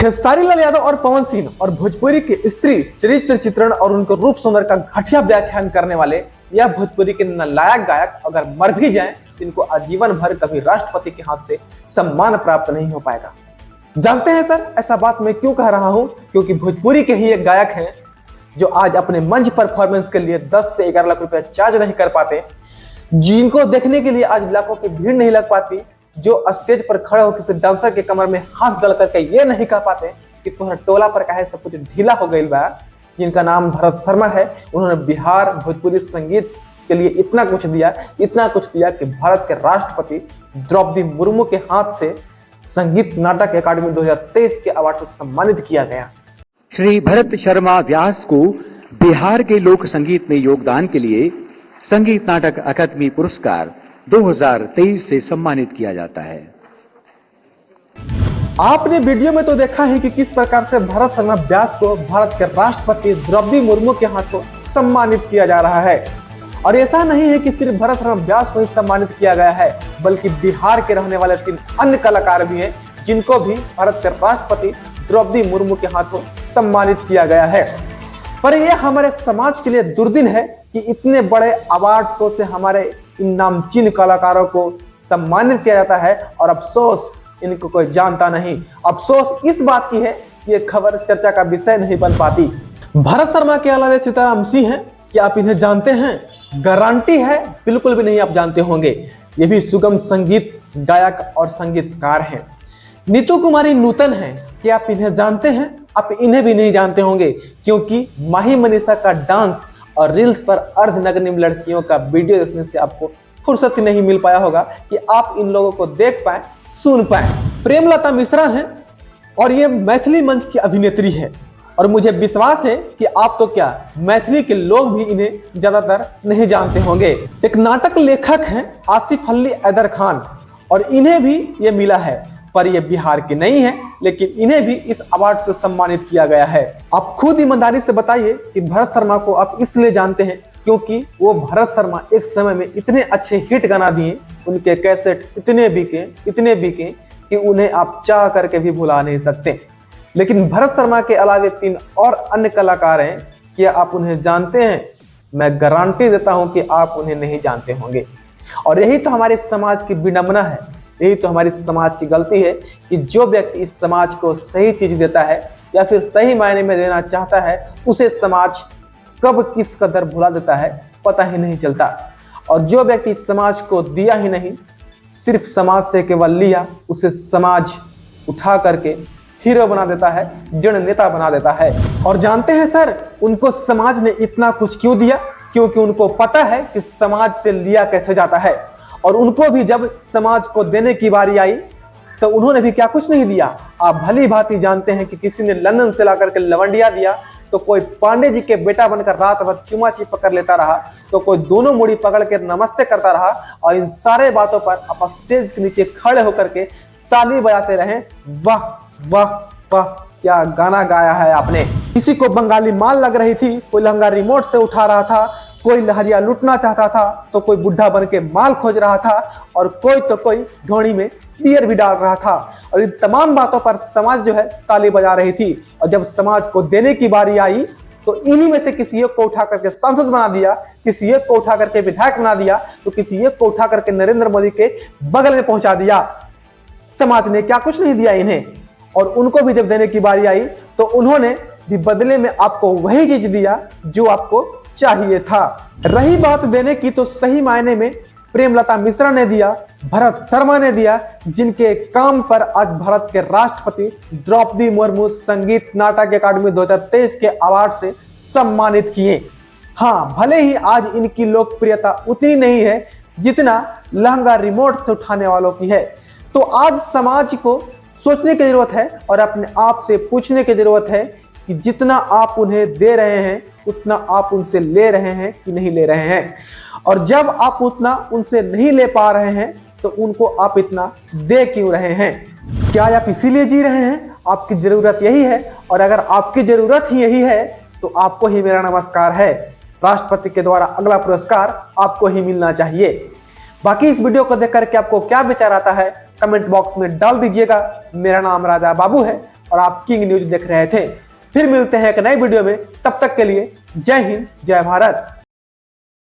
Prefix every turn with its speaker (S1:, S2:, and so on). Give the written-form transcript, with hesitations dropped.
S1: खेसारी लाल यादव और पवन सिंह और भोजपुरी के स्त्री चरित्र चित्रण और उनके रूप सौंदर्य का घटिया व्याख्यान करने वाले यह भोजपुरी के नालायक गायक अगर मर भी जाएं तो इनको आजीवन भर कभी राष्ट्रपति के हाथ से सम्मान प्राप्त नहीं हो पाएगा। जानते हैं सर, ऐसा बात मैं क्यों कह रहा हूं? क्योंकि भोजपुरी के ही एक गायक हैं जो आज अपने मंच परफॉर्मेंस के लिए 10 से 11 लाख रुपया चार्ज नहीं कर पाते, जिनको देखने के लिए आज लाखों की भीड़ नहीं लग पाती, जो स्टेज पर खड़े होकर किसी डांसर के कमर में हाथ डाल करके ये नहीं कह पाते कि तुम्हारा टोला पर काहे सब कुछ ढीला हो गई बा। जिनका नाम भरत शर्मा है, उन्होंने बिहार भोजपुरी संगीत के लिए इतना कुछ दिया कि भारत के राष्ट्रपति द्रौपदी मुर्मू के हाथ से संगीत नाटक अकादमी 2023 के अवार्ड से सम्मानित किया गया।
S2: श्री भरत शर्मा व्यास को बिहार के लोक संगीत में योगदान के लिए संगीत नाटक अकादमी पुरस्कार 2023 से सम्मानित किया जाता है।
S1: आपने वीडियो में तो देखा है कि किस प्रकार से भरत शर्मा व्यास को भारत के राष्ट्रपति द्रौपदी मुर्मू के हाथों सम्मानित किया जा रहा है। और ऐसा नहीं है कि सिर्फ भरत शर्मा व्यास को ही सम्मानित किया गया है, बल्कि बिहार के रहने वाले 3 अन्य कलाकार भी हैं जिनको भी भारत के राष्ट्रपति द्रौपदी मुर्मू के हाथों सम्मानित किया गया है। पर यह हमारे समाज के लिए दुर्दिन है कि इतने बड़े अवार्ड शो से हमारे इन नामचीन कलाकारों को सम्मानित किया जाता है और अफसोस इनको कोई जानता नहीं। अफसोस इस बात की है कि यह खबर चर्चा का विषय नहीं बन पाती। भरत शर्मा के अलावा सीताराम सिंह हैं, क्या आप इन्हें जानते हैं? गारंटी है बिल्कुल भी नहीं आप जानते होंगे। ये भी सुगम संगीत गायक और संगीतकार हैं। नीतू कुमारी नूतन हैं, क्या आप इन्हें जानते हैं? आप इन्हें भी नहीं जानते होंगे, क्योंकि माही मनीषा का डांस और रील्स पर अर्धनग्न लड़कियों का वीडियो देखने से आपको फुर्सत ही नहीं मिल पाया होगा कि आप इन लोगों को देख पाए, सुन पाए। प्रेमलता मिश्रा हैं और ये मैथिली मंच की अभिनेत्री है और मुझे विश्वास है कि आप तो क्या मैथिली के लोग भी इन्हें ज्यादातर नहीं जानते होंगे। एक नाटक लेखक हैं आसिफ अली हैदर खान और इन्हें भी ये मिला है, पर ये बिहार के नहीं है, लेकिन इन्हें भी इस अवार्ड से सम्मानित किया गया है। आप खुद ईमानदारी से बताइए कि भरत शर्मा को आप इसलिए जानते हैं क्योंकि वो भरत शर्मा एक समय में इतने अच्छे हिट गाना दिए, उनके कैसेट इतने बिके कि उन्हें आप चाह करके भी भुला नहीं सकते। लेकिन भरत शर्मा के अलावे 3 और अन्य कलाकार हैं, क्या आप उन्हें जानते हैं? मैं गारंटी देता हूं कि आप उन्हें नहीं जानते होंगे। और यही तो हमारे समाज की विडंबना है, यही तो हमारी समाज की गलती है कि जो व्यक्ति इस समाज को सही चीज देता है या फिर सही मायने में देना चाहता है, उसे समाज कब किस कदर भुला देता है पता ही नहीं चलता। और जो व्यक्ति समाज को दिया ही नहीं, सिर्फ समाज से केवल लिया, उसे समाज उठा करके हीरो बना देता है, जन नेता बना देता है। और जानते हैं सर, उनको समाज ने इतना कुछ क्यों दिया? क्योंकि उनको पता है कि समाज से लिया कैसे जाता है। और उनको भी जब समाज को देने की बारी आई तो उन्होंने भी क्या कुछ नहीं दिया। आप भली भांति जानते हैं कि किसी ने लंदन से लाकर के लवंडिया दिया, तो कोई पांडे जी के बेटा बनकर रात भर चुमाची पकड़ लेता रहा, तो कोई दोनों मुड़ी पकड़ के नमस्ते करता रहा। और इन सारे बातों पर आप स्टेज के नीचे खड़े होकर के ताली बजाते रहे। वाह वाह वाह, क्या गाना गाया है आपने। किसी को बंगाली माल लग रही थी, कोई लहंगा रिमोट से उठा रहा था, कोई लहरिया लूटना चाहता था, तो कोई बुढ़ा बन के माल खोज रहा था, और कोई ढोणी में बियर भी डाल रहा था। और इन तमाम बातों पर समाज जो है ताली बजा रही थी। और जब समाज को देने की बारी आई तो इन्हीं में से किसी एक को उठा करके सांसद बना दिया, किसी एक को उठा करके विधायक बना दिया, तो किसी एक को उठा करके नरेंद्र मोदी के बगल में पहुंचा दिया। समाज ने क्या कुछ नहीं दिया इन्हें। और उनको भी जब देने की बारी आई तो उन्होंने भी बदले में आपको वही चीज दिया जो आपको चाहिए था। रही बात देने की, तो सही मायने में प्रेमलता मिश्रा ने दिया, भरत शर्मा ने दिया, जिनके काम पर आज भारत के राष्ट्रपति द्रौपदी मुर्मू संगीत नाटक अकादमी 2023 के अवार्ड से सम्मानित किए। हाँ, भले ही आज इनकी लोकप्रियता उतनी नहीं है जितना लहंगा रिमोट से उठाने वालों की है। तो आज समाज को सोचने की जरूरत है और अपने आप से पूछने की जरूरत है कि जितना आप उन्हें दे रहे हैं उतना आप उनसे ले रहे हैं कि नहीं ले रहे हैं। और जब आप उतना उनसे नहीं ले पा रहे हैं तो उनको आप इतना दे क्यों रहे हैं? क्या आप इसीलिए जी रहे हैं? आपकी जरूरत यही है? और अगर आपकी जरूरत ही यही है तो आपको ही मेरा नमस्कार है। राष्ट्रपति के द्वारा अगला पुरस्कार आपको ही मिलना चाहिए। बाकी इस वीडियो को देख करके आपको क्या विचार आता है कमेंट बॉक्स में डाल दीजिएगा। मेरा नाम राजा बाबू है। और आप किंग न्यूज देख रहे थे। फिर मिलते हैं एक नई वीडियो में, तब तक के लिए जय हिंद, जय भारत।